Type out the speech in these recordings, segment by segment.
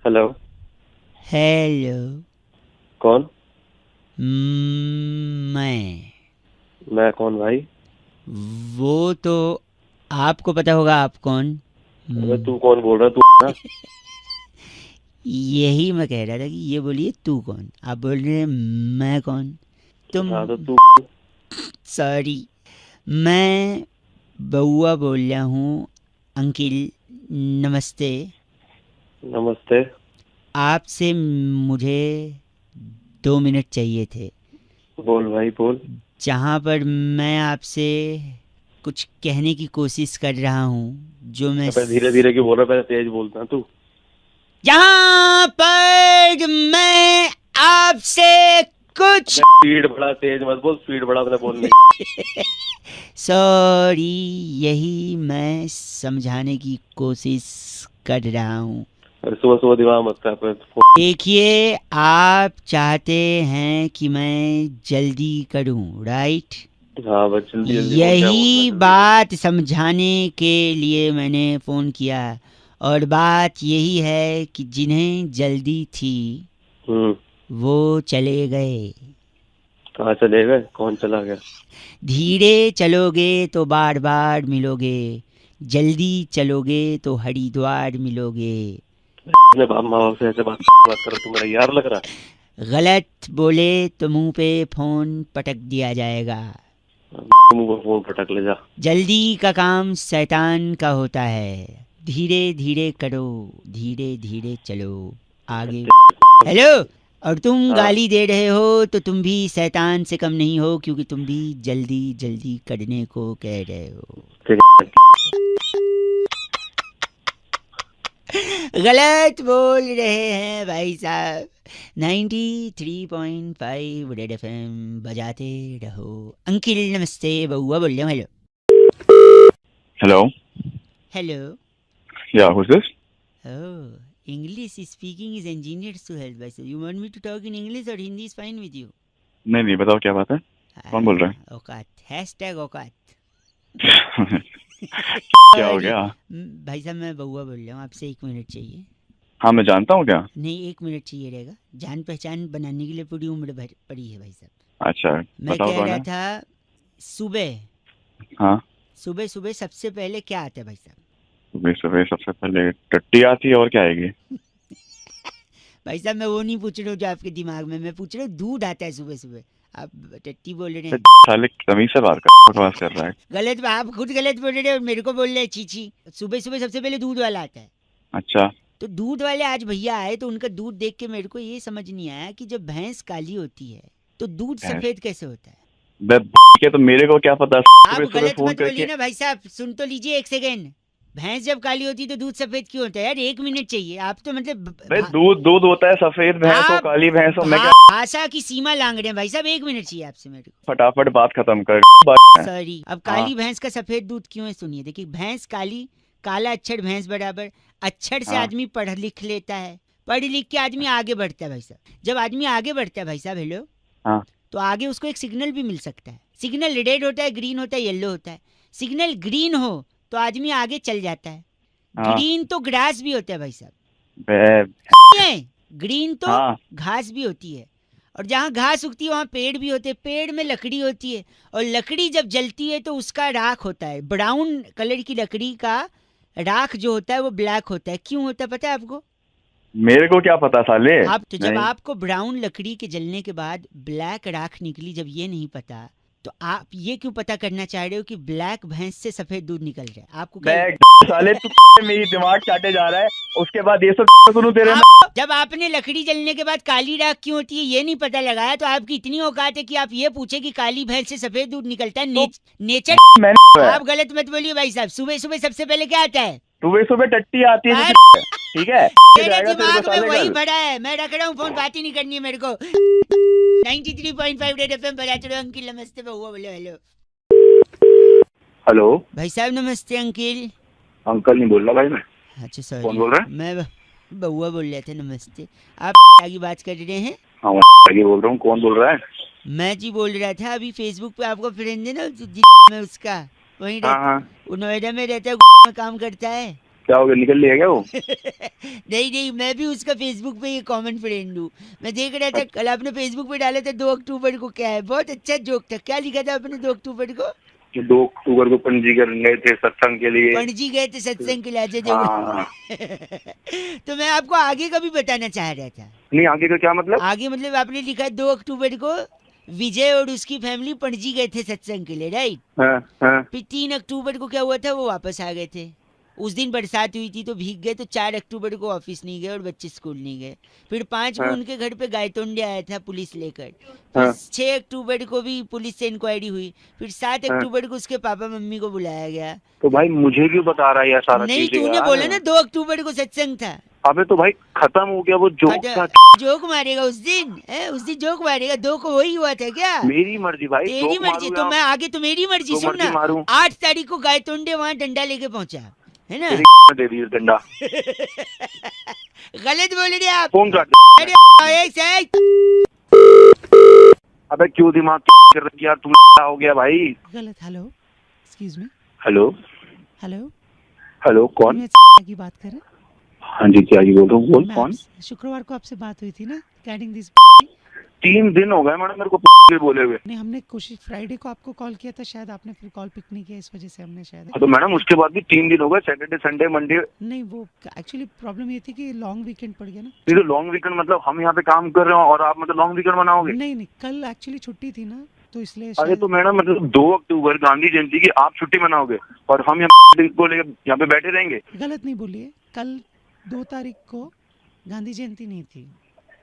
Hello. Hello. कौन? मैं मैं कौन भाई? वो तो आपको पता होगा आप कौन। अबे हम्म, तू कौन बोल रहा है? तू ना। यही मैं कह रहा था कि ये बोलिए तू कौन, आप बोल रहे हैं मैं कौन। तुम हाँ तो तू। सॉरी, मैं बउआ बोल रहा हूँ। अंकिल नमस्ते। नमस्ते। आपसे मुझे 2 मिनट चाहिए थे, बोल भाई बोल। जहाँ पर मैं आपसे कुछ कहने की कोशिश कर रहा हूँ, जो मैं अबे धीरे धीरे क्यों बोल रहा है? पहले तेज बोलता है तू। यहाँ पर मैं आपसे कुछ अबे स्पीड बढ़ा, तेज मत बोल। स्पीड बढ़ा अपने बोलने की। सॉरी, यही मैं समझाने की कोशिश कर रहा हूँ। अरे सुबह सुबह दिमाग मत खा पे। देखिए, आप चाहते हैं कि मैं जल्दी करूँ, राइट? हाँ बस जल्दी जल्दी बोल, क्या बोलना है? यही जल्दी बोल। बात समझाने के लिए मैंने फ़ोन किया। और बात यही है कि जिन्हें जल्दी थी हम्म। वो चले गए। कहाँ चले गए? कौन चला गया? धीरे चलोगे तो बार बार मिलोगे, जल्दी चलोगे तो हरिद्वार मिलोगे। अपने बाप माँ बाप से ऐसे बात कर। तू मेरा यार लग रहा गलत बोले तो मुंह पे फ़ोन पटक दिया जाएगा। है? मुंह को फोन पटक ले जा। जल्दी का काम शैतान का होता है। धीरे धीरे करो, धीरे धीरे चलो आगे। हेलो। और तुम हाँ गाली दे रहे हो तो तुम भी शैतान से कम नहीं हो, क्योंकि तुम भी जल्दी जल्दी करने को कह रहे हो। ठीक है। गलत बोल रहे हैं भाई साहब। 93.5 रेड एफएम बजाते रहो। अंकिल नमस्ते, बउआ बोल रहा हूँ। Hello. Hello. Hello. Yeah, who's this? Oh, English speaking is engineered to help by sir. You want me to talk in English or Hindi is fine with you? नहीं नहीं, बताओ क्या बात है? कौन बोल रहा औकात, हैशटैग औकात। है? क्या हो सॉरी गया? भाई साहब, मैं बउआ बोल रहा हूँ, आपसे 1 मिनट चाहिए। हाँ, मैं जानता हूँ क्या? नहीं, 1 मिनट चाहिए रहेगा। जान पहचान बनाने के लिए पूरी उम्र भर पड़ी है भाई साहब। अच्छा, मैं बताओ कह कौन रहा है? था, सुबह हाँ, सुबह सुबह सबसे पहले क्या आता है भाई साहब? सुबह सुबह सबसे पहले टट्टी आती है, और क्या आएगी? भाई साहब, मैं वो नहीं पूछ रहा हूँ जो आपके दिमाग में, मैं पूछ रहा हूँ दूध आता है सुबह सुबह। आप टट्टी बोल रहे हैं। साले तमीज से बात कर, बकवास कर रहा है। गलत, आप खुद गलत बोल रहे हो और मेरे को बोल रहे हैं चीची। सुबह सुबह सबसे पहले दूध वाला आता है। अच्छा। तो दूध वाले आज भैया आए तो उनका दूध देख के मेरे को ये समझ नहीं आया कि जब भैंस काली होती है तो दूध भैंस? सफेद कैसे होता है? बे के तो मेरे को क्या पता, आप सुबह सुबह गलत फोन मत बोलिए करके। ना भाई साहब, सुन तो लीजिए 1 सेकेंड। भैंस जब काली होती है तो दूध सफेद क्यों होता है यार? 1 मिनट चाहिए। आप तो मतलब भाई दूध दूध होता है, सफेद भैंस हो आप काली भैंस हो, मैं क्या? भाषा की सीमा लांग रहे हैं भाई साहब। 1 मिनट चाहिए आपसे मेरे को। फटाफट बात खत्म कर। सॉरी, अब हाँ काली भैंस का सफेद दूध क्यों है सुनिए। देखिए, भैंस काली, काला अक्षर भैंस बराबर। अक्षर से हाँ आदमी पढ़ लिख लेता है, पढ़ लिख के आदमी आगे बढ़ता है भाई साहब। जब आदमी आगे बढ़ता है भाई साहब, हेलो, हाँ तो आगे उसको एक सिग्नल भी मिल सकता है। सिग्नल रेड होता है, ग्रीन होता है, येलो होता है। सिग्नल ग्रीन हो तो आदमी आगे चल जाता है। हाँ। ग्रीन तो ग्रास भी होता है भाई साहब। बे ये ग्रीन तो हाँ। घास भी होती है। और जहाँ घास उगती है वहाँ पेड़ भी होते हैं, पेड़ में लकड़ी होती है। और लकड़ी जब जलती है तो उसका राख होता है, ब्राउन कलर की लकड़ी का राख जो होता है वो ब्लैक होता है। क्यों होता है पता है आपको? मेरे को क्या पता साले। आप तो, जब नहीं। आपको ब्राउन लकड़ी के जलने के बाद ब्लैक राख निकली, जब ये नहीं पता, तो आप ये क्यों पता करना चाह रहे हो कि ब्लैक भैंस से सफेद दूध निकल रहा है? आपको क्या मैं साले तू मेरी दिमाग चाटे जा रहा है। उसके बाद ये सब सुनू तेरे में। आप, जब आपने लकड़ी जलने के बाद काली राख क्यों होती है ये नहीं पता लगाया, तो आपकी इतनी औकात है कि आप ये पूछे कि काली भैंस से सफेद दूध निकलता है? तो नेचर। मैंने आप गलत मत बोलिए भाई साहब। सुबह सुबह सबसे पहले क्या आता है? सुबह सुबह टट्टी आती है पर जो ठीक है, ये मेरे जाएगा तेरे को दिमाग में साले वही कल। भरा है। मैं रख रहा हूँ फोन, बात ही नहीं करनी है मेरे को। 93.5 रेड एफएम बजाते रहो। अंकिल नमस्ते, बउआ बोले हेलो। हेलो। भाई साहब नमस्ते अंकिल। अंकल नहीं बोल रहा भाई मैं। अच्छा कौन सॉरी, बोल रहा है? मैं बउआ बोल रहे थे। नमस्ते। आप आगे बात कर रहे हैं? हाँ, आगे बोल रहा हूँ। कौन बोल रहा है? मैं जी बोल रहा था, अभी फेसबुक पे आपको फ्रेंड है ना, में उसका वहीं हाँ रहता, हाँ। वो नोएडा में रहता है, में काम करता है। क्या हो गया, निकल लिया क्या वो? नहीं नहीं, मैं भी उसका फेसबुक पे ये कॉमन फ्रेंड हूँ। मैं देख रहा था कल आपने फेसबुक पे डाला था 2 अक्टूबर को, क्या है, बहुत अच्छा जोक था। क्या लिखा था आपने 2 अक्टूबर को? 2 अक्टूबर को पणजी गए थे सत्संग के लिए। पणजी गए थे सत्संग के लिए, आज हाँ। तो मैं आपको आगे का भी बताना चाह रहा था। नहीं, आगे का क्या मतलब? आगे मतलब आपने लिखा 2 अक्टूबर को विजय और उसकी फैमिली पणजी गए थे सत्संग के लिए, राइट? हाँ हाँ। फिर 3 अक्टूबर को क्या हुआ था, वो वापस आ गए थे। उस दिन बरसात हुई थी तो भीग गए, तो 4 अक्टूबर को ऑफिस नहीं गए और बच्चे स्कूल नहीं गए। फिर 5 को हाँ। उनके घर पे गायतोंडे आया था पुलिस लेकर। हाँ। फिर 6 अक्टूबर को भी पुलिस से इंक्वायरी हुई। फिर 7 हाँ। अक्टूबर को उसके पापा मम्मी को बुलाया गया। तो भाई मुझे क्यों बता रहा है यार सारा नहीं, चीज़ें तूने यार? बोला ना 2 अक्टूबर को सत्संग था। अबे तो भाई खत्म हो गया वो जोक था। जोक मारेगा उस दिन, उस दिन जोक मारेगा। 2 को वही हुआ था क्या? मेरी मर्जी भाई, तेरी जोक मर्जी मारूं तो या मैं आगे, तो मेरी मर्जी। जो सुन मर्जी ना, मारूं। 8 तारीख को गायतोंडे वहाँ डंडा लेके पहुंचा है ना। तेरी दे दी डंडा। गलत बोल रहे आप। फोन काट। अरे एक सेकंड। अबे क्यों दिमाग कर रखी यार, तुम क्या हो गया भाई? गलत। Hello, excuse me. Hello hello, hello, कौन? मैं की बात कर रहे हैं। हाँ जी, क्या जी बोल रहा हूँ, बोल मैं कौन? शुक्रवार को आपसे बात हुई थी ना रिगार्डिंग दिस। 3 दिन हो गए मैडम मेरे को बोले हुए। नहीं, हमने कोशिश फ्राइडे को आपको कॉल किया था, शायद आपने फिर कॉल पिक नहीं किया, इस वजह से हमने शायद। तो मैडम उसके बाद भी 3 दिन हो गए, सैटरडे संडे मंडे। नहीं, वो एक्चुअली प्रॉब्लम ये थी कि लॉन्ग वीकेंड पड़ गया ना। ये तो लॉन्ग वीकेंड मतलब हम यहाँ पे काम कर रहे हो और आप मतलब लॉन्ग वीकेंड मनाओगे? नहीं नहीं, कल एक्चुअली छुट्टी थी ना, तो इसलिए अरे शायद। तो मैडम मतलब 2 अक्टूबर गांधी जयंती की आप छुट्टी मनाओगे और हम यहाँ को लेकर यहाँ पे बैठे रहेंगे? गलत नहीं बोलिए, कल 2 तारीख को गांधी जयंती नहीं थी।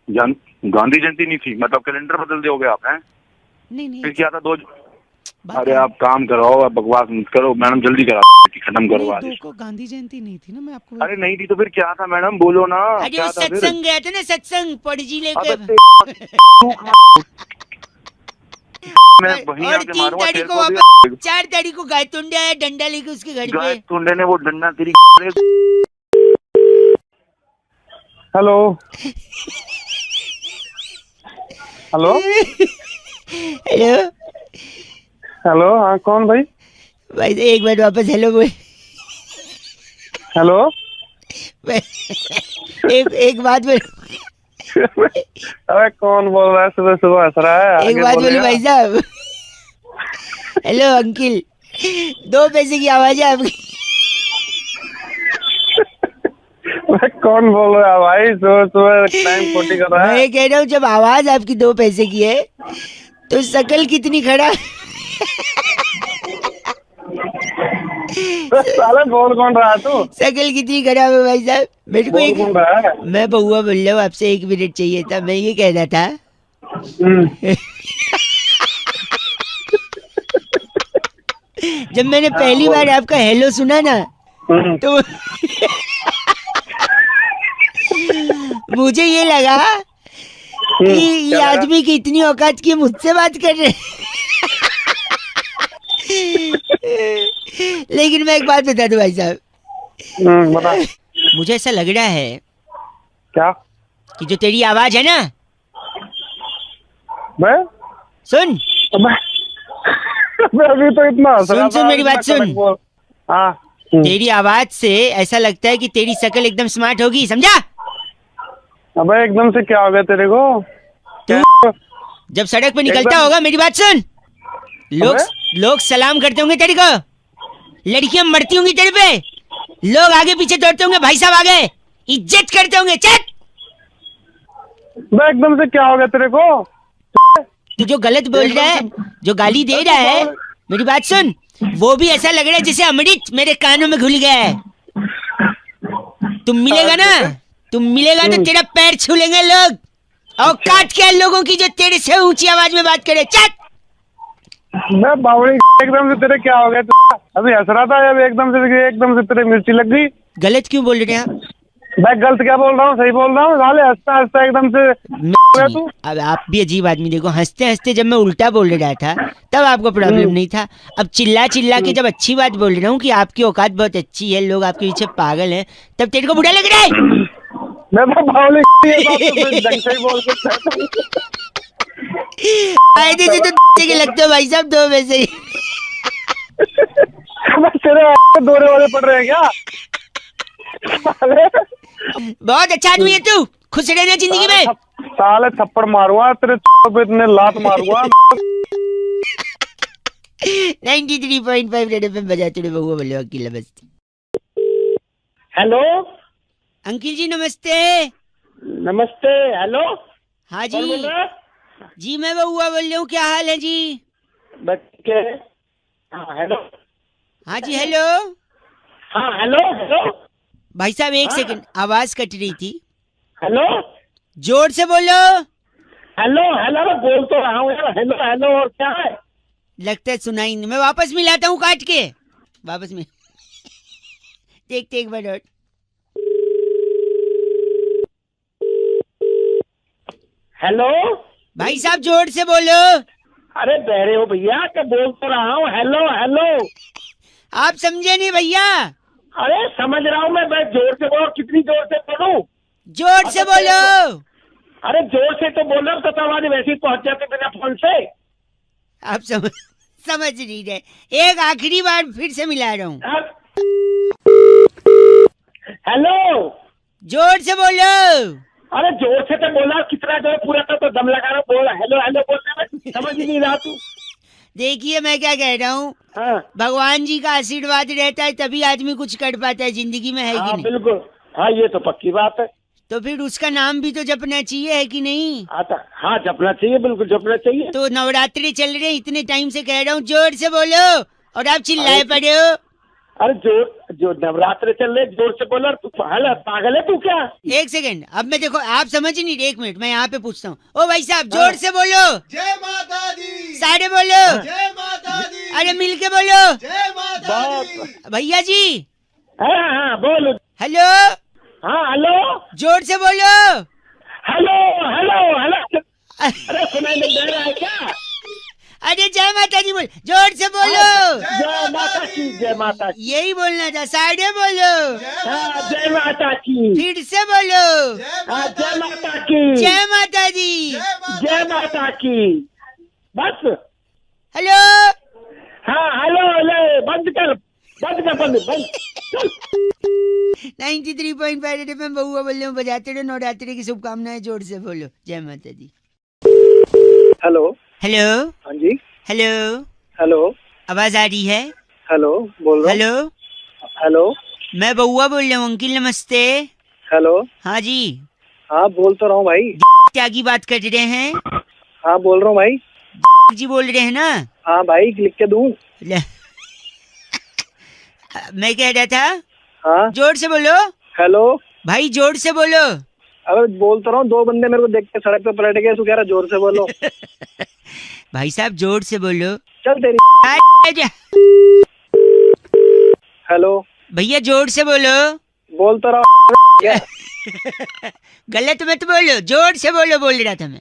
गांधी जयंती नहीं थी मतलब कैलेंडर बदल दोगे आप? हैं नहीं नहीं, फिर क्या था 2? बात अरे आप काम कराओ, आप बकवास मत करो मैडम, जल्दी करा खत्म करो नहीं, आज। 2 को गांधी जयंती नहीं थी ना, मैं आपको। अरे नहीं थी तो फिर क्या था मैडम, बोलो ना अरे क्या वो था फिर? सत्संग गया था ना, सत्संग पणजी लेके। मैं वहीं और आके 3 मारूंगा तारीख तेरे को को भी। वापस, 4 तारीख को गायतोंडे आया डंडा लेके उसके घर गाय पे। टुंडे ने वो डंडा तेरी। हेलो हेलो हेलो हेलो, हाँ कौन भाई? भाई से एक बार वापस हेलो बोल। हेलो एक बात बोल। अरे कौन बोल रहा है, सुबह सुबह हंस रहा है? एक आगे बात बोलिए बोलो ना। भाई साहब। हेलो अंकिल, 2 पैसे की आवाज है आपकी। कौन बोल रहा है भाई, सुबह सुबह टाइम खोटी कर रहा है? मैं कह रहा हूँ जब आवाज आपकी 2 पैसे की है तो शकल कितनी खड़ा। साले बोल कौन रहा है तू? शकल कितनी खराब है भाई साहब। मेरे को बोल कौन रहा है? मैं बहुआ बोल रहा हूँ, आपसे 1 मिनट चाहिए था। मैं ये कहना था जब मैंने पहली बार आपका हेलो सुना ना तो मुझे ये लगा कि ये क्या लगा? आदमी की इतनी औकात की मुझसे बात कर रहे हैं। लेकिन मैं एक बात बता दूं भाई साहब, बता। मुझे ऐसा लग रहा है क्या? कि जो तेरी आवाज है ना, मैं सुन मैं अभी तो इतना हंस रहा सुन था, मेरी बात इतना सुन। कड़क बोल। हाँ तेरी आवाज से ऐसा लगता है कि तेरी शक्ल एकदम स्मार्ट होगी, समझा? अबे एकदम से क्या हो गया तेरे को? तू जब सड़क पे निकलता एकदम- होगा, मेरी बात सुन, लोग सलाम करते होंगे तेरे को, लड़कियां मरती होंगी तेरे पे, लोग आगे पीछे दौड़ते होंगे, भाई साहब आगे इज्जत करते होंगे। चल, मैं एकदम से क्या हो गया तेरे को? तू जो गलत बोल रहा है, जो गाली दे रहा है, मेरी बात सुन, वो भी ऐसा लग रहा है जैसे अमृत मेरे कानों में घुल गया है। तुम मिलेगा ना, तुम मिलेगा तो तेरा पैर छू लेंगे लोग। औकात क्या है लोगों की जो तेरे से ऊंची आवाज में बात करे? चल, मैं बावड़ी एकदम से तेरे क्या हो गया? अभी हंस रहा था, अभी एकदम से तेरे मिर्ची लग गई। गलत क्यों बोल रहे हैं आप? मैं गलत क्या बोल रहा हूँ, सही बोल रहा हूँ। साले हंसता हंसता एकदम से तू। अब आप भी अजीब आदमी। देखो, हंसते हंसते जब मैं उल्टा बोल रहा था तब आपको प्रॉब्लम नहीं था। अब चिल्ला चिल्ला के जब अच्छी बात बोल रहा हूँ कि आपकी औकात बहुत अच्छी है, लोग आपके पीछे पागल हैं, तब तेरे को बुरा लग रहा है? मैं तो बावड़ी ढंग से ही बोल सकता। फायदे से तो के लगते हो भाई साहब, 2 वैसे ही। तेरे दौरे वाले पड़ रहे हैं क्या? साले बहुत अच्छा आदमी है तू, खुश रहना जिंदगी में। साले थप्पड़ मारूंगा तेरे पे, इतने लात मारूंगा। 93.5 रेड एफएम बजाते रहो बउआ बोले वकील नमस्ते। हेलो अंकिल जी नमस्ते। नमस्ते। हेलो हाँ कौन बोल जी रहा है? जी मैं बउआ बोल रहा हूँ, क्या हाल है जी? बच्चे हाँ हेलो। हाँ जी हेलो। हाँ हेलो हेलो भाई साहब एक हाँ? सेकंड, आवाज कट रही थी, हेलो जोर से बोलो। हेलो हेलो बोल तो रहा हूँ यार। हेलो हेलो और क्या है? लगता है सुनाई नहीं, मैं वापस मिलाता हूँ काट के, वापस मिल देखते एक बार और। हेलो भाई साहब जोर से बोलो। अरे बहरे हो भैया, क्या बोल तो रहा हूँ। हेलो हेलो आप समझे नहीं भैया? अरे समझ रहा हूँ मैं जोर से बोलो। कितनी जोर से बोलूं? जोर से बोलो। अरे जोर से तो बोल रहा हूँ, तो आवाज वैसे ही पहुंच जाती बिना फोन से। आप समझ नहीं रहे, एक आखिरी बार फिर से मिला रहा हूँ, हेलो जोर से बोलो। अरे जोर से तो बोला, कितना जोर पूरा तो दम लगा रहा हूँ। बोला हेलो हेलो बोलने में समझ ही नहीं रहा तू। देखिए मैं क्या कह रहा हूँ, हाँ भगवान जी का आशीर्वाद रहता है तभी आदमी कुछ कर पाता है जिंदगी में, है कि हाँ नहीं? बिल्कुल, हाँ ये तो पक्की बात है। तो फिर उसका नाम भी तो जपना चाहिए, है कि नहीं? आता हाँ जपना चाहिए, बिल्कुल जपना चाहिए। तो नवरात्रि चल रहे हैं, इतने टाइम से कह रहा हूँ जोर से बोलो और आप चिल्लाए पड़े हो। अरे जोर जो नवरात्र चल रहे जोर से बोला। तू पागल है तू क्या? एक सेकंड, अब मैं देखो आप समझ ही नहीं रहे, एक मिनट मैं यहाँ पे पूछता हूँ। ओ भाई साहब जोर से बोलो। जय माता दी। सारे बोलो। जय माता दी। अरे मिलके बोलो। जय माता दी। भैया जी हाँ हाँ बोलो। हेलो। हाँ हेलो जोर से बोलो। Hello hello hello. अरे सुनाई नहीं दे रहा है क्या? अरे जय माता दी बोल, जोर से बोलो। जय माता की, जय माता की। यही बोलना था, साढ़े बोलो। हाँ जय माता की। फिर से बोलो। हाँ जय माता की। जय माता दी। जय माता की। बस हेलो। हाँ हेलो हेलो बंद कर बंद 93.5 एफएम बउआ बोल रहा हूँ, बजाते रहो, नवरात्रि की शुभकामनाएं, जोर से बोलो जय माता दी। Hello hello. हाँ जी हेलो। हेलो आवाज आ रही है? हेलो बोल रहा हूँ। हेलो। हेलो मैं बउआ बोल रहा हूँ अंकिल नमस्ते। हेलो हाँ जी हाँ बोल तो रहा हूँ भाई। त्यागी बात कर रहे हैं? हाँ बोल रहा हूँ भाई। जी बोल रहे हैं ना? हाँ भाई लिख के दूँ? मैं कह रहा था, हाँ जोर से बोलो हेलो भाई, जोर से बोलो। अरे बोल तो रहा हूँ, दो बंदे मेरे को देख के सड़क पे पलट गए, तू कह रहा जोर से बोलो। भाई साहब जोर से बोलो। चल तेरी। हेलो भैया जोर से बोलो। बोल तो रहा हूँ। गलत मत बोलो, जोर से बोलो बोल रहा था मैं।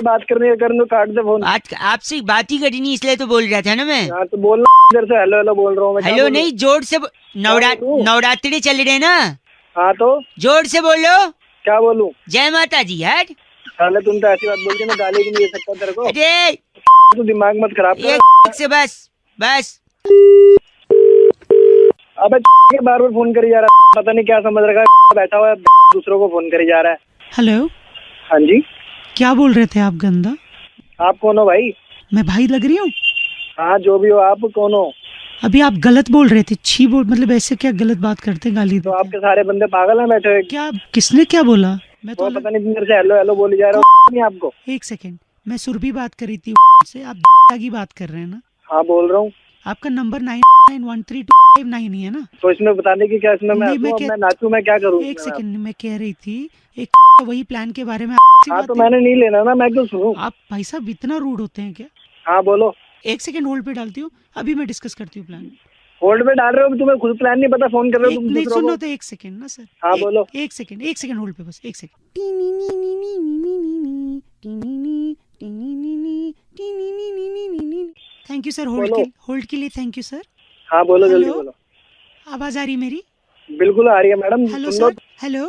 बात करने काट दे फोन। आपसे बात ही करनी इसलिए तो बोल रहा था ना मैं। हाँ तो बोलना इधर से। हेलो हेलो बोल रहा हूँ मैं। हेलो नहीं, जोर से नवरात्रि चल रहे ना। हाँ तो जोर से बोलो। क्या बोलूं? जय माता जी यार। साले तुम तो ऐसी बात बोलते, मैं गाली भी नहीं दे सकता तेरे को। अरे तू दिमाग मत खराब कर। एक से बस बस। अबे के बार बार फोन करी जा रहा है, पता नहीं क्या समझ रखा है, बैठा हुआ है दूसरों को फोन करी जा रहा है। हेलो हाँ जी क्या बोल रहे थे आप गंदा? आप कौन हो भाई? मैं भाई लग रही हूँ? हाँ जो भी हो, आप कौन हो? अभी आप गलत बोल रहे थे, छी बोल, मतलब ऐसे क्या गलत बात करते, गाली तो देते? आपके सारे बंदे पागल हैं बैठे हुए? क्या किसने क्या बोला? मैं तो पता नहीं मेरे से हेलो हेलो बोली जा रहा हूँ। नहीं आपको? एक सेकंड, मैं सुरभि बात कर रही थी से, आप की बात कर रहे हैं ना? हाँ बोल रहा हूँ। आपका नंबर 99132559 ही है ना? तो इसमें बताने की क्या, इसमें नहीं, मैं नाचूं, मैं क्या करूँ? एक सेकंड, मैं कह रही थी एक वही प्लान के बारे में। हाँ तो मैंने नहीं लेना ना, मैं क्यों सुनूं? आप भाई साहब इतना रूड होते हैं क्या? हाँ बोलो। एक सेकंड होल्ड पे डालती हूँ, अभी मैं डिस्कस करती हूँ प्लान। होल्ड पे डाल रहे हो? तुम्हें खुद प्लान नहीं पता, फोन कर रहे हो तुम नहीं दूसरों सुनो को। तो एक सेकंड ना सर। हाँ बोलो। एक सेकंड होल्ड पे, बस एक second. Thank you sir, hold के लिए थैंक यू सर। हाँ बोलो जल्दी हेलो? बोलो। आवाज आ रही मेरी? बिल्कुल आ रही है मैडम। हेलो सुन लो। सर। हेलो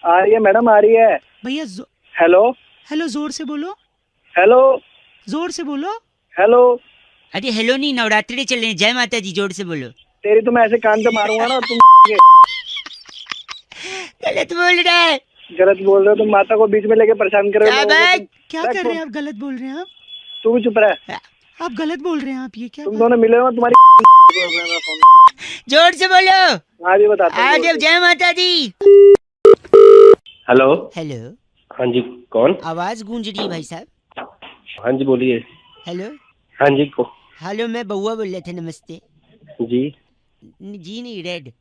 आ रही है मैडम, आ रही है। भैया हेलो हेलो, जोर से बोलो। हेलो जोर से बोलो। हेलो। अरे हेलो नहीं, नवरात्रि चल रहे हैं, जय माता जी, जोर से बोलो। तेरी तो मैं ऐसे कान पे मारूंगा ना तुम। गलत बोल रहा है। गलत बोल रहे हो तुम, माता को बीच में लेके परेशान कर रहे क्या हो लोगों को। बात? क्या कर रहे हैं आप? गलत बोल रहे हैं आप। तू भी चुप रह। आप गलत बोल रहे हैं आप। ये क्या तुम बात? दोनों मिले हो तुम्हारी जोर से बोलो। हाँ जी बताता हूँ। आज जय माता दी। हेलो। हेलो, हाँ जी, कौन? आवाज गूंज रही है भाई साहब। हाँ जी बोलिए। हेलो हाँ जी हेलो, मैं बउआ बोल रहे थे। नमस्ते। जी। जी नहीं, रेड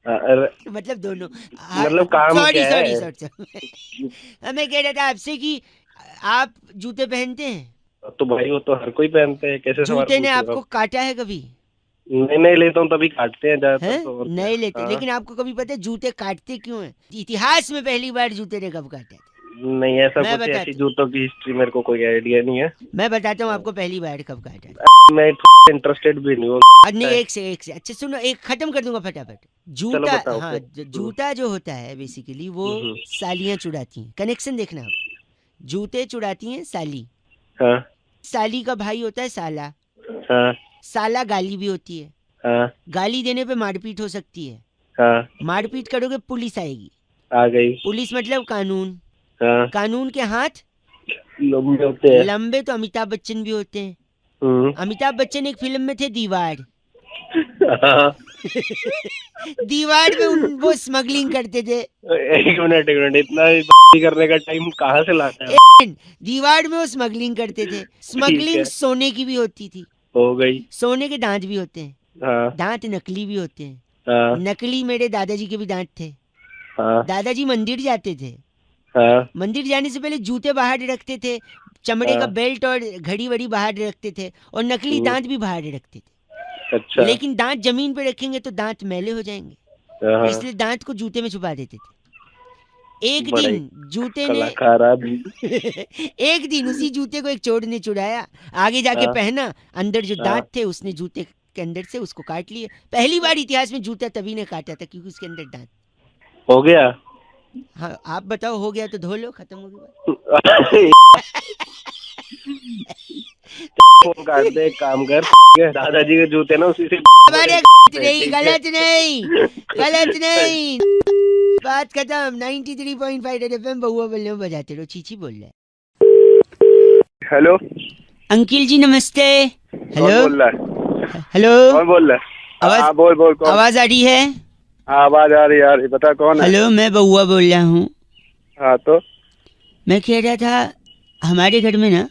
अरे, मतलब दोनों। मतलब काम सॉरी क्या सॉरी है? सॉरी। मैं कह रहा था आपसे कि आप जूते पहनते हैं? तो भाई वो तो हर कोई पहनते हैं, कैसे सवाल जूते ने पूछ रहे हो आपको आप? काटा है कभी? नहीं लेता हूँ तभी काटते हैं ज्यादातर हैं? तो, और क्या? नहीं लेते, हाँ। लेकिन आपको कभी पता है जूते काटते क्यों हैं? इतिहास में पहली बार जूते ने कब काटा था? नहीं ऐसा मैं कुछ, बताता ऐसी जूतों की हिस्ट्री मेरे को कोई आइडिया नहीं है। मैं बताता हूँ आपको पहली बार कब काटा था। मैं इंटरेस्टेड भी नहीं हूँ। नहीं, एक से अच्छा सुनो, एक खत्म कर दूंगा फटाफट। चलो जूता, बताओ हाँ, फिर। जूता जो होता है बेसिकली वो सालियां चुड़ाती हैं। कनेक्शन देखना आप, जूते चुड़ाती हैं साली। हाँ साली का भाई होता है साला। हाँ साला गाली भी होती है। हाँ गाली देने पे मारपीट हो सकती है। हाँ। मारपीट करोगे पुलिस आएगी। आ गई। पुलिस मतलब कानून। हाँ। कानून के हाथ लंबे होते हैं। लंबे तो अमिताभ बच्चन भी होते हैं। हम्म। अमिताभ बच्चन एक फिल्म में थे दीवार। हाँ। दीवार में वो स्मगलिंग करते थे। एक मिनट इतना करने का टाइम कहाँ से लाता है? दीवार में वो स्मगलिंग करते थे। स्मगलिंग सोने की भी होती थी। हो गई। सोने के दांत भी होते हैं। हाँ दांत नकली भी होते हैं। हाँ नकली मेरे दादाजी के भी दांत थे। हाँ दादाजी मंदिर जाते थे। हाँ मंदिर जाने से पहले जूते बाहर रखते थे, चमड़े का बेल्ट और घड़ी वड़ी बाहर रखते थे, और नकली दांत भी बाहर रखते थे। अच्छा। लेकिन दांत जमीन पे रखेंगे तो दांत मैले हो जाएंगे, हाँ। इसलिए दांत को जूते में छुपा देते थे। एक बड़े दिन जूते ने कलाकार आदमी। एक दिन उसी जूते को एक चोर ने चुराया, आगे जाके हाँ। पहना, अंदर जो हाँ। दांत थे उसने जूते के अंदर से उसको काट लिए। पहली बार इतिहास में जूता तभी ने काटा था क्योंकि उसके अंदर दांत। हो गया। हाँ आप बताओ, हो गया तो धो लो, खत्म हो गया। फोन काट दे, एक काम कर, दादाजी के जूते ना उसी से हमारे गलत नहीं, गलत नहीं। बात खत्म। 93.5 एफएम बहुआ बोल रहे हो, बजाते रहो। चीची बोल रहा है। हेलो, अंकिल जी नमस्ते। कौन हेलो बोल रहा है? हेलो, कौन बोल रहा है? आवाज- हाँ बोल बोल, कौन? आवाज आ रही है? हाँ आवाज आ रही है, बता कौन है? हेलो, मैं बहुआ बोल रहा हूँ। हाँ तो मैं कह रहा था हमारे घर में ना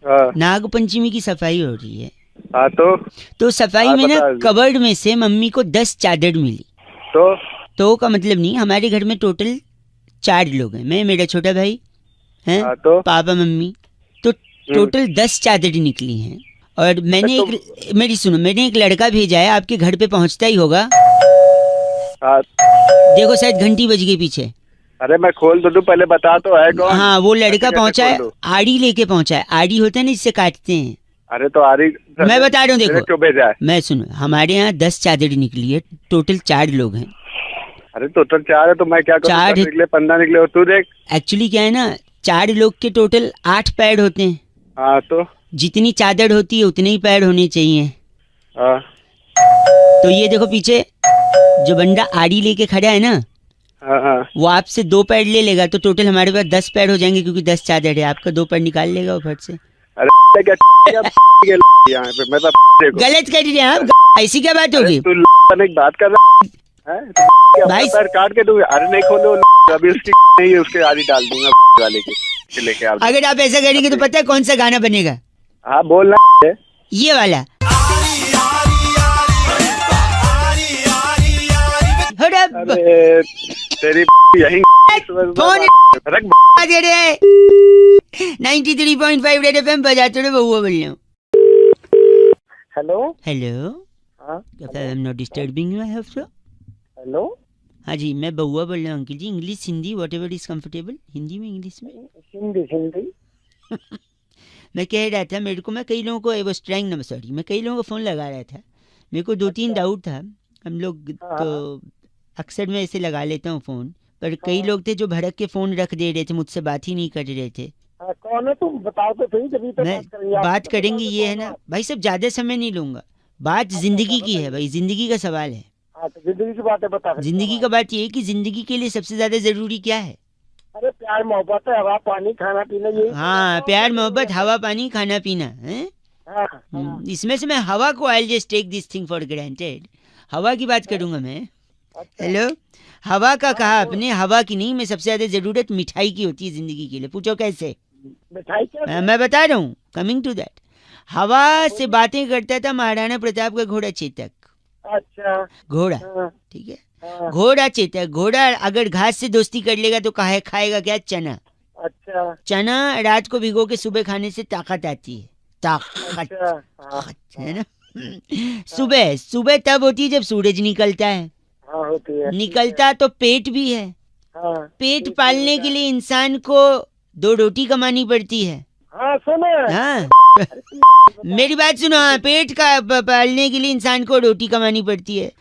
हाँ नाग पंचमी की सफाई हो रही है। हाँ तो सफाई हाँ, में ना बता। कबर्ड में से मम्मी को 10 चादर मिली। तो का मतलब नहीं, हमारे घर में टोटल 4 लोग हैं। मैं, मेरा छोटा भाई हैं, हाँ तो पापा मम्मी, तो टोटल 10 चादर निकली हैं। और मैंने तो- एक, मेरी सुनो, मैंने एक लड़का भेजा है, आपके घर पे पहुंचता ही होगा। हाँ। देखो शायद घंटी बज गई पीछे। अरे मैं खोल तो दूं, पहले बता तो है कौन? हाँ, वो लड़का कैसे पहुंचा खोल है, दूं? आड़ी लेके पहुंचा है। आड़ी होता है ना, इससे काटते हैं। अरे तो आ रही, मैं बता रहा हूँ, देखो क्यों भेजा है? मैं सुनो, हमारे यहाँ 10 चादर निकली है, टोटल 4 लोग हैं। अरे टोटल 4 है तो मैं क्या करूं? 4 10 निकले 15 निकले, और तू देख। एक्चुअली क्या है ना, 4 लोग के टोटल 8 पैड होते हैं। हाँ तो जितनी चादर होती है उतने ही पैड होने चाहिए। हाँ तो ये देखो पीछे जो बंदा आड़ी लेके खड़ा है ना, हाँ हाँ। वो आपसे 2 पैड ले लेगा, तो टोटल हमारे पास 10 पैड हो जाएंगे, क्योंकि 10 चादर है। आपका 2 पैड निकाल लेगा वो फट से। अरे क्या यहाँ पे मैं तो देखो। गलत कर रहे हैं आप, ऐसी क्या बात होगी? तू एक बात कर रहा है? भाई पैर काट के दूंगा। अरे नहीं खोलो, अभी उसकी नहीं है, उसके आड़ी डाल दूंगा वाले के लेके आ। अगर आप ऐसा करेंगे तो पता है कौन सा गाना बनेगा? हाँ बोलना है। ये वाला। Hold up. अरे तेरी यही फोन रख। दे रहे 93.5 रेड एफएम बजाते रहो, बहुआ बोल रहा हूँ। हेलो हेलो, हाँ I am not disturbing you, I hope so. Hello, हाँ जी, मैं बहुआ बोल रहा हूँ uncle ji. English, Hindi, what is comfortable. Hindi में, इंग्लिश में? हिंदी हिंदी। मैं कह रहा था, मेरे को, मैं कई लोगों को, वो स्ट्रैंग नंबर, सॉरी, मैं कई लोगों को फ़ोन लगा रहा था। मेरे को 2-3 डाउट था। हम लोग तो अक्सर मैं ऐसे लगा लेता हूँ फ़ोन, पर कई लोग थे जो भड़क के फ़ोन रख दे रहे थे, मुझसे बात ही नहीं कर रहे थे। कौन है तुम? बताओ तो सही, जब मैं बात करेंगे, ये है ना भाई साहब, ज़्यादा समय नहीं लूँगा। बात जिंदगी की है भाई, जिंदगी का सवाल है। हाँ तो जिंदगी की बातें बता सकते जिंदगी का बात ये है कि जिंदगी के लिए सबसे ज्यादा जरूरी क्या है? अरे प्यार मोहब्बत है, हवा पानी खाना पीना यही। हाँ, प्यार मोहब्बत हवा पानी खाना पीना है। हाँ, हाँ। इसमें से मैं हवा को I just take this thing for granted. हवा की बात करूंगा मैं। अच्छा। हेलो, हवा का कहा आपने, हवा की नहीं। मैं सबसे ज्यादा जरूरत मिठाई की होती है जिंदगी के लिए। पूछो कैसे? मिठाई क्या? मैं बता रहा हूँ, कमिंग टू दैट। हवा से बातें करता था महाराणा प्रताप का घोड़ा चेतक। अच्छा। घोड़ा, हाँ, ठीक है, हाँ। घोड़ा चेतक। घोड़ा अगर घास से दोस्ती कर लेगा तो खाएगा क्या? चना। अच्छा। चना रात को भिगो के सुबह खाने से ताकत आती है। ताकत, अच्छा। हाँ, है ना? सुबह सुबह तब होती है जब सूरज निकलता है। हाँ होती है। निकलता तो पेट भी है। हाँ। पेट पालने के लिए इंसान को 2 रोटी कमानी पड़ती है। हाँ सुनो। हाँ, मेरी बात सुनो। हाँ, पेट का पालने के लिए इंसान को रोटी कमानी पड़ती है।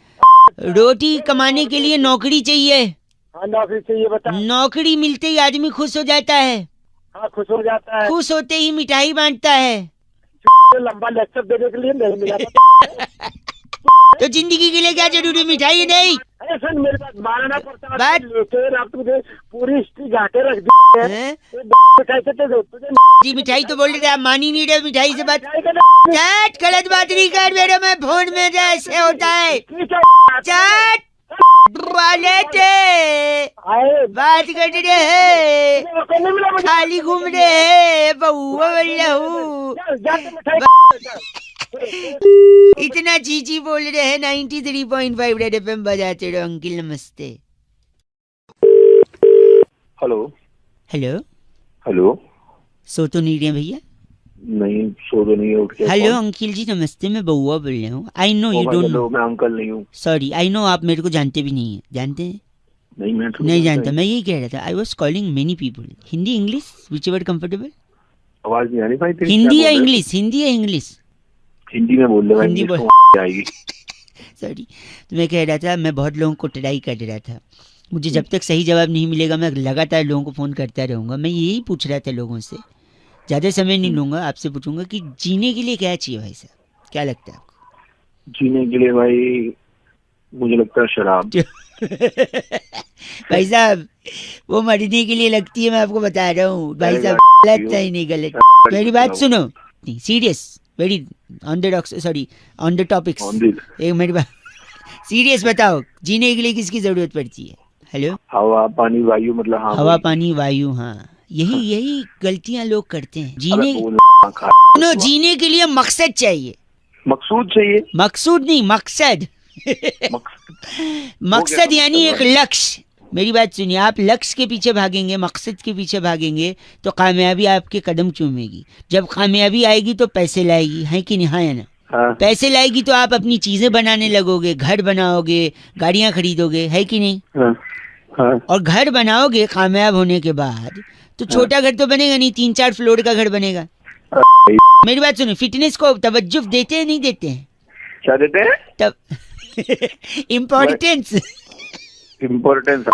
रोटी कमाने के लिए नौकरी चाहिए। हाँ नौकरी चाहिए, बता। नौकरी मिलते ही आदमी खुश हो जाता है। हाँ खुश हो जाता है। खुश होते ही मिठाई बांटता है। लंबा लेक्चर देने के लिए नहीं मिला था। तो जिंदगी के लिए क्या जरूरी? मिठाई नहीं। अरे सुन मेरी बात, महाराणा प्रताप बात- लेकर अब तुझे पूरी हिस्ट्री घाटे रख दी है। हैं? कैसे तुझे जी मिठाई तो बोल रहे थे, आप मान ही नहीं रहे। मिठाई से बात मिठाई का चैट, गलत बात नहीं कर मेरे में फोन में जैसे होता है। ठीक है। चैट वाले थे, आए बात कर रहे हैं, मौका नहीं मिला मुझे। खाली घूम रहे हैं, बहुआ बोल रहा हूँ। जाके मिठाई इतना चीची बोल रहे हैं। 93.5 रेड एफएम बजाते रहो। अंकिल नमस्ते। हेलो। Hello, hello. सो तो नहीं रहे भैया? नहीं, सो तो नहीं है, उठ के। हेलो अंकिल जी नमस्ते, मैं बउआ बोल रहा हूँ। I know you don't know. मैं अंकल नहीं हूँ। सॉरी, आई नो आप मेरे को जानते भी नहीं है। जानते हैं? नहीं, मैं नहीं जानता। मैं यही कह रहा था, I was calling many people. Hindi English which ever comfortable. आवाज नहीं आ रही भाई तेरी। हिंदी या इंग्लिश? हिंदी या इंग्लिश? हिंदी में बोल रहे। हिंदी बोल। आएगी। सॉरी, तो मैं कह रहा था, मैं बहुत लोगों को ट्राई कर रहा था। मुझे जब तक सही जवाब नहीं मिलेगा मैं लगातार लोगों को फ़ोन करता रहूँगा। मैं यही पूछ रहा था लोगों से, ज़्यादा समय नहीं लूँगा, आपसे पूछूंगा कि जीने के लिए क्या चाहिए भाई साहब? क्या लगता है आपको? जीने के लिए भाई मुझे लगता है शराब। भाई साहब वो मरने के लिए लगती है, मैं आपको बता रहा हूँ भाई साहब। गलत है नहीं गलत। मेरी बात सुनो, serious, very on the sorry on the topics. एक मेरी बात सीरियस बताओ, जीने के लिए किसकी जरूरत पड़ती है? हेलो, हवा पानी वायु, मतलब हाँ हवा पानी वायु। हाँ, यही गलतियां लोग करते हैं। जीने सुनो, जीने के लिए मकसद चाहिए। मकसूद चाहिए। मकसूद नहीं, मकसद। मकसद यानी एक लक्ष्य। मेरी बात सुनिए, आप लक्ष्य के पीछे भागेंगे, मकसद के पीछे भागेंगे तो कामयाबी आपके कदम चूमेगी। जब कामयाबी आएगी तो पैसे लाएगी, है कि नहीं? है ना? हाँ। पैसे लाएगी तो आप अपनी चीजें बनाने लगोगे, घर बनाओगे, गाड़ियां खरीदोगे, है कि नहीं? हाँ। हाँ। और घर बनाओगे कामयाब होने के बाद तो छोटा घर तो बनेगा नहीं, 3-4 फ्लोर का घर बनेगा। मेरी बात सुनो, फिटनेस को तवज्जो देते हैं नहीं देते हैं? क्या देते हैं? तब इम्पोर्टेंस इम्पोर्टेंस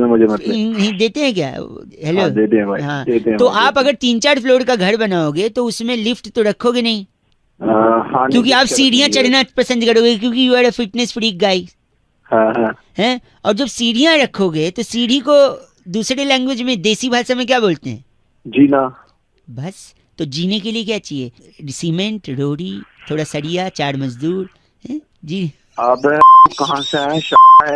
मुझे मतलब देते हैं क्या? हेलो, हाँ, देते हैं भाई, हाँ, देते हैं तो भाई, आप अगर 3-4 फ्लोर का घर बनाओगे तो उसमें लिफ्ट तो रखोगे नहीं, हाँ, क्योंकि आप सीढ़ियां चढ़ना पसंद करोगे, क्योंकि you are a fitness freak guy. हाँ, हाँ। हैं? और जब सीढ़ियां रखोगे तो सीढ़ी को दूसरे लैंग्वेज में, देसी भाषा में क्या बोलते हैं? जीना। बस, तो जीने के लिए क्या चाहिए? सीमेंट, रोड़ी, थोड़ा सरिया, 4 मजदूर। हैं? जी अब कहाँ से है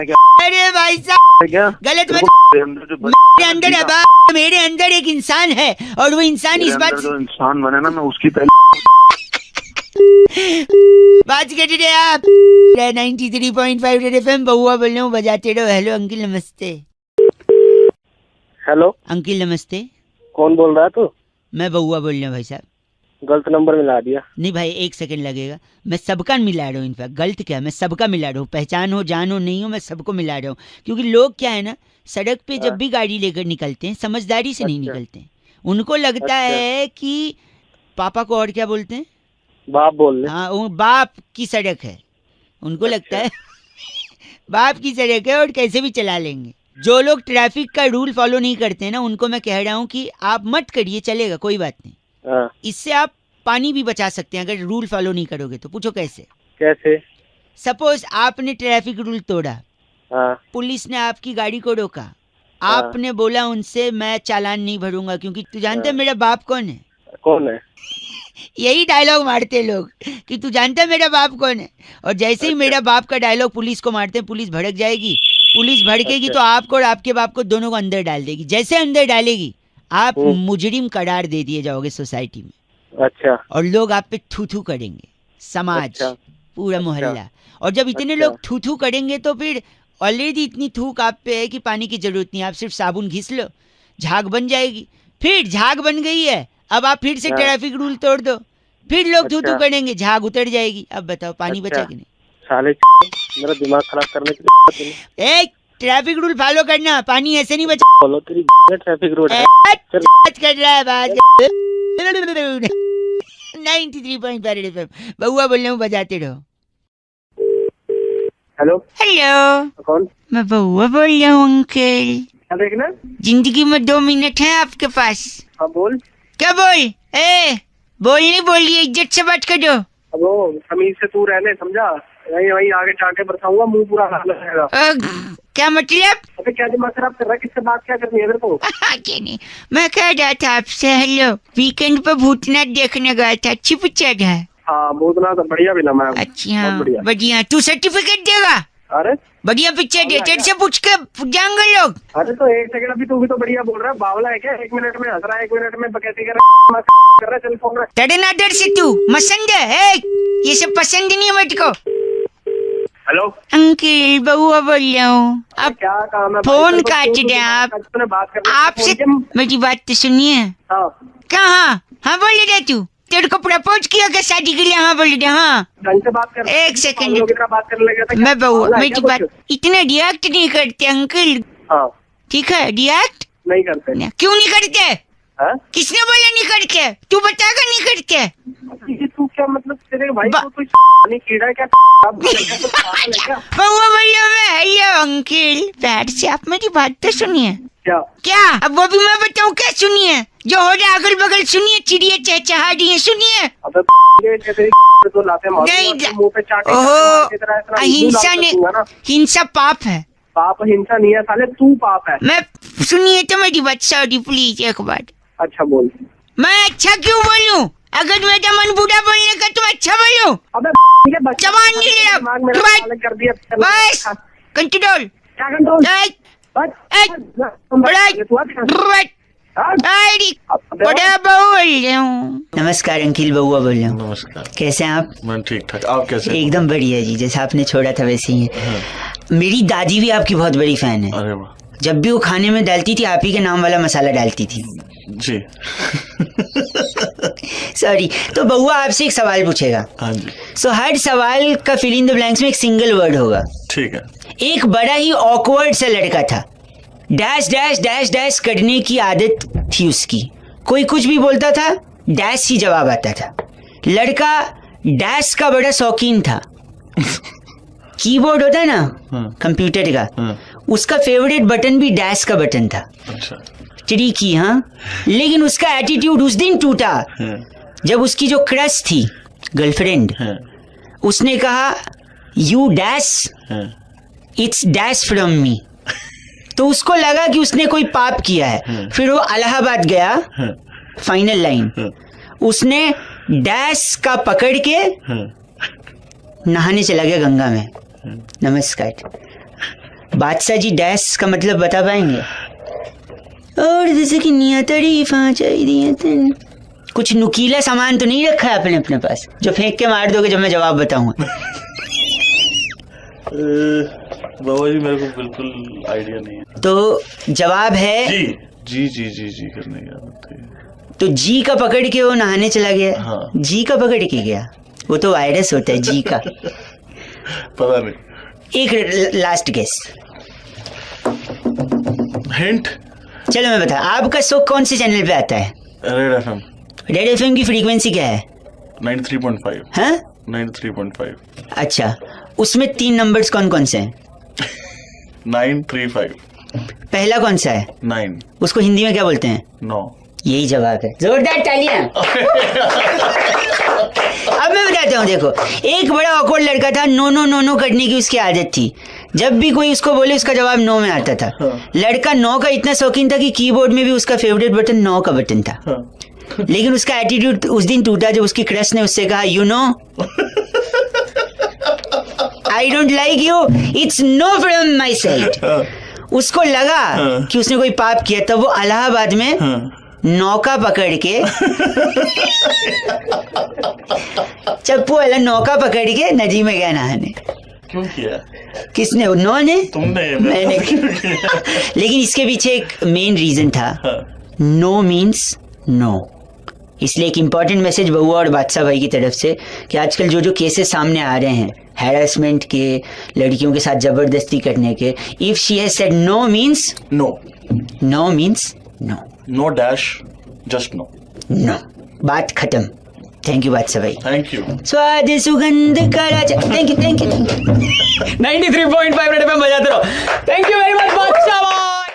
क्या? अरे भाई साहब क्या गलत मत। मेरे अंदर है मेरे अंदर एक इंसान है और वो इंसान इस बात जो इंसान बने ना, मैं उसकी पहले बात कर रहे आप। 93.5 रेड एफएम बहुआ बोल रहा हूँ, बजाते रहो। हेलो अंकिल नमस्ते। हेलो, अंकिल नमस्ते, कौन बोल रहा है तू? मैं बहुआ बोल रहा हूँ भाई साहब। गलत नंबर मिला दिया। नहीं भाई, 1 सेकंड लगेगा। मैं सबका मिला रहा हूँ, इनफैक्ट गलत क्या, मैं सबका मिला रहा हूँ। पहचान हो जान हो नहीं हो, मैं सबको मिला रहा हूँ। क्योंकि लोग क्या है ना, सड़क पे जब भी गाड़ी लेकर निकलते हैं समझदारी से नहीं निकलते हैं। उनको लगता है कि पापा को और क्या बोलते हैं, बाप बोल रहे। हाँ, वो बाप की सड़क है। उनको लगता है बाप की सड़क है और कैसे भी चला लेंगे। जो लोग ट्रैफिक का रूल फॉलो नहीं करते हैं ना, उनको मैं कह रहा हूँ कि आप मत करिए, चलेगा, कोई बात नहीं। हाँ। इससे आप पानी भी बचा सकते हैं अगर रूल फॉलो नहीं करोगे तो। पूछो कैसे? कैसे? सपोज आपने ट्रैफिक रूल तोड़ा, हाँ पुलिस ने आपकी गाड़ी को रोका, आपने बोला उनसे मैं चालान नहीं भरूंगा क्योंकि तू जानते है मेरा बाप कौन है। कौन है? यही डायलॉग मारते लोग कि तू जानता है मेरा बाप कौन है, और जैसे ही मेरा बाप का डायलॉग पुलिस को मारते हैं, पुलिस भड़क जाएगी। पुलिस भड़केगी तो आपको और आपके बाप को दोनों को अंदर डाल देगी। जैसे अंदर डालेगी आप मुजरिम करार दे दिए जाओगे सोसाइटी में। अच्छा और लोग आप पे थू थू करेंगे, समाज, अच्छा, पूरा मोहल्ला। और जब इतने अच्छा। लोग थू थू करेंगे तो फिर ऑलरेडी इतनी थूक आप पे है कि पानी की जरूरत नहीं, आप सिर्फ साबुन घिस लो, झाग बन जाएगी। फिर झाग बन गई है, अब आप फिर से हाँ। ट्रैफिक रूल तोड़ दो, फिर लोग थू थू अच्छा। करेंगे, झाग उतर जाएगी। अब बताओ पानी अच्छा। बचा कि नहीं? साले मेरा दिमाग खराब करने के लिए ए, ट्रैफिक रूल फॉलो करना, पानी ऐसे नहीं बचा। बोलो तेरी ट्रैफिक रोड है। बात कर रहा है बात 93.5 FM बउआ बोल रहा हूँ, बजाते रहो। हेलो हेलो, कौन? मैं बउआ बोल रहा हूँ अंकल। क्या देखना? जिंदगी में 2 मिनट है आपके पास। हाँ बोल। क्या बोल? ए, बोलनी बोलिए, इज्जत से बात करो। अब वो तमीज से तू रहने, समझा? वही वही आगे चाटे बरसाऊंगा, मुंह पूरा हाल रहेगा। क्या मतलब? अबे क्या दिमाग खराब कर रहा है? किससे बात क्या करनी है मेरे को? नहीं, मैं कह रहा था आपसे, हेलो, वीकेंड पर भूतनाथ देखने गया था, अच्छी पिक्चर है। हाँ भूतनाथ तो बढ़िया फिल्म है। अच्छा, बहुत बढ़िया। बढ़िया। तू सर्टिफिकेट देगा? अरे बढ़िया पिक्चर है, तेरे से पूछ के जाएंगे लोग। अरे तो एक सेकंड, अभी तू भी तो बढ़िया बोल रहा है। बावला है क्या? 1 मिनट में हंस रहा है, 1 मिनट में बकैती कर रहा है, चल फोन रख। तेरे नादर से तू मसंद है, ये सब पसंद नहीं है मुझको। हेलो अंकल बउआ बोल रहा हूँ, आप क्या काम है? फोन काट रहे आप। तूने बात करनी आपसे मेरी बात तो सुनिए। हाँ कहाँ? हाँ बोल रहे तू, तेरे को प्रपोज किया क्या शादी के लिए? हाँ बोल रहे। हाँ ढंग से बात कर। एक सेकंड, लोगों की तरह बात करने लगा था। मैं बउआ, बावला है मेरी क्या बात कुछ? इतना रिएक्ट नहीं करते अंकल, हाँ ठीक है? रिएक्ट नहीं करते। क्यों नहीं करते? हाँ? किसने बोला नहीं करते? तू बताएगा नहीं करते? ये तू क्या मतलब तेरे भाई बा- को कोई नहीं कीड़ा है क्या? आप बोल रहे हैं, तो पागल है क्या? बउआ बोलिए मैं, हेलो अंकल, प्यार से आप मेरी बात तो सुनिए। क्या? क्या? अब वो भी मैं बताऊँ क्या? सुनिए, जो हो रहा है अगल बगल सुनिए, चिड़िया चहचहा रही है, सुनिए। अबे ये तेरी तो लाते मार नहीं, मुंह पे चाटे ओहो, की तरह इतना अहिंसा मुंह ने, डाल दूंगा ना। हिंसा पाप है। पाप हिंसा नहीं है साले, तू पाप है। मैं सुनिए तो मेरी बात, सॉरी प्लीज एक बार। अच्छा बोल। मैं अच्छा क्यों बोलूं? अगर मेरा मन बुरा बोलने का तो अच्छा बोलूं। अबे ये बच्चा जवान नहीं ले रहा। दिमाग मेरा बस। पागल कर दिया। बस कंट्रोल। क्या कंट्रोल? बड़ा बोल रहा हूँ। नमस्कार अंकिल, बउआ बोल रहा हूँ। नमस्कार। कैसे हैं आप? मैं ठीक ठाक, आप कैसे हैं? एकदम बढ़िया जी, जैसे आपने छोड़ा था वैसे ही है। मेरी दादी भी आपकी बहुत बड़ी फैन है। अरे वाह जब भी वो खाने में डालती थी, आप ही के नाम वाला मसाला डालती थी। जी। सॉरी। तो बउआ आपसे एक सवाल पूछेगा। हाँ जी सो हर सवाल का फिल इन द ब्लैंक्स में एक सिंगल वर्ड होगा। ठीक है। एक बड़ा ही ऑकवर्ड सा लड़का था, डैश डैश डैश डैश करने की आदत थी उसकी। कोई कुछ भी बोलता था, डैश ही जवाब आता था। लड़का डैश का बड़ा शौकीन था। कीबोर्ड होता है ना कंप्यूटर का, उसका फेवरेट बटन भी डैश का बटन था। अच्छा। ट्रिकी, हाँ। लेकिन उसका एटीट्यूड उस दिन टूटा जब उसकी जो क्रश थी, गर्लफ्रेंड, उसने कहा you dash it's dash from me. तो उसको लगा कि उसने कोई पाप किया है। फिर वो इलाहाबाद गया, फाइनल लाइन, उसने डैश का पकड़ के नहाने चला गया गंगा में। नमस्कार। बादशाह जी डैश का मतलब बता पाएंगे? और जैसे कि नियतरीफा चाहिए, कुछ नुकीला सामान तो नहीं रखा है आपने अपने पास जो फेंक के मार दोगे जब मैं जवाब बताऊंगा? बाबा जी मेरे को बिल्कुल आइडिया नहीं है। तो जवाब है जी जी जी जी जी करने की आदत है। तो जी का पकड़ के वो नहाने चला गया। हाँ। जी का पकड़ के गया, वो तो वायरस होता है जी का। पता नहीं। एक लास्ट गेस, हिंट। चलो मैं बता, आपका शो कौन से चैनल पे आता है? Red FM. रेड एफएम की फ्रीक्वेंसी क्या है? 93.5। हाँ 93.5। अच्छा, उसमें 3 नंबर्स कौन कौन से हैं? 935। पहला कौन सा है? 9। उसको हिंदी में क्या बोलते हैं? 9। यही जवाब है, जोरदार तालियां। अब मैं बताता हूँ, देखो एक बड़ा ऑकवर्ड लड़का था, नो नो नो नो करने की उसकी आदत थी। जब भी कोई उसको बोले उसका जवाब नो में आता था। लड़का नो का इतना शौकीन था कि कीबोर्ड में भी उसका फेवरेट बटन नो का बटन था। लेकिन उसका एटीट्यूड उस दिन टूटा जब उसकी क्रश ने उससे कहा, you know I don't like you, it's know from my side. उसको लगा कि उसने कोई पाप किया, तब वो इलाहाबाद में नौका पकड़ के चप्पू वाला नौका पकड़ के नदी में गया नहाने। क्यों किया? किसने? नो ने? तुमने? मैंने। लेकिन इसके पीछे एक मेन रीजन था, नो मीन्स नो। इसलिए एक इम्पॉर्टेंट मैसेज बउआ और बादशाह भाई की तरफ से कि आजकल जो जो केसेस सामने आ रहे हैं हैरेसमेंट के, लड़कियों के साथ जबरदस्ती करने के, if she has said no means no, no means no, no dash, just no, no, बात खत्म। थैंक यू बादशाह भाई, थैंक यू। स्वाद सुगंध का राजा। थैंक यू 93.5 रेड एफएम बजाते रहो। थैंक यू वेरी मच बादशाह भाई।